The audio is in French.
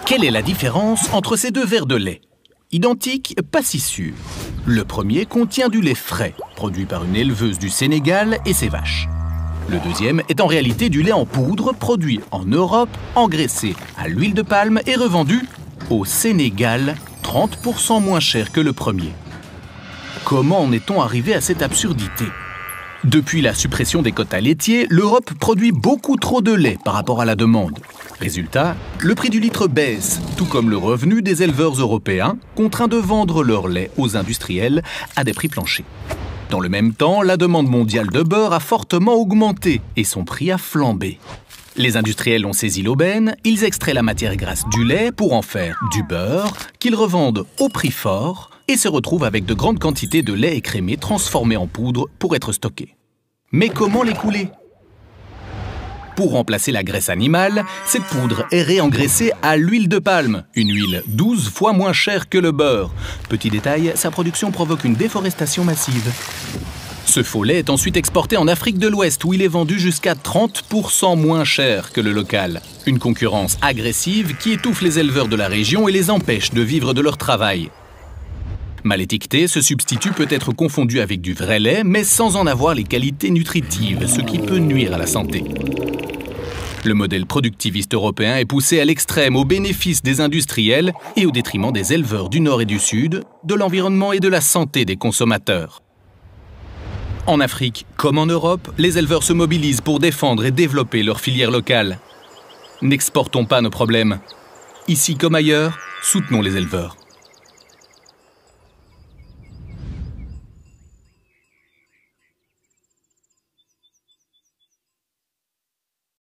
Quelle est la différence entre ces deux verres de lait? Identiques, pas si sûr. Le premier contient du lait frais, produit par une éleveuse du Sénégal et ses vaches. Le deuxième est en réalité du lait en poudre, produit en Europe, engraissé à l'huile de palme et revendu au Sénégal 30% moins cher que le premier. Comment en est-on arrivé à cette absurdité? Depuis la suppression des quotas laitiers, l'Europe produit beaucoup trop de lait par rapport à la demande. Résultat, le prix du litre baisse, tout comme le revenu des éleveurs européens, contraints de vendre leur lait aux industriels à des prix planchers. Dans le même temps, la demande mondiale de beurre a fortement augmenté et son prix a flambé. Les industriels ont saisi l'aubaine, ils extraient la matière grasse du lait pour en faire du beurre, qu'ils revendent au prix fort et se retrouvent avec de grandes quantités de lait écrémé transformé en poudre pour être stocké. Mais comment l'écouler? Pour remplacer la graisse animale, cette poudre est réengraissée à l'huile de palme, une huile 12 fois moins chère que le beurre. Petit détail, sa production provoque une déforestation massive. Ce faux lait est ensuite exporté en Afrique de l'Ouest où il est vendu jusqu'à 30% moins cher que le local. Une concurrence agressive qui étouffe les éleveurs de la région et les empêche de vivre de leur travail. Mal étiqueté, ce substitut peut être confondu avec du vrai lait, mais sans en avoir les qualités nutritives, ce qui peut nuire à la santé. Le modèle productiviste européen est poussé à l'extrême au bénéfice des industriels et au détriment des éleveurs du Nord et du Sud, de l'environnement et de la santé des consommateurs. En Afrique, comme en Europe, les éleveurs se mobilisent pour défendre et développer leur filière locale. N'exportons pas nos problèmes. Ici comme ailleurs, soutenons les éleveurs.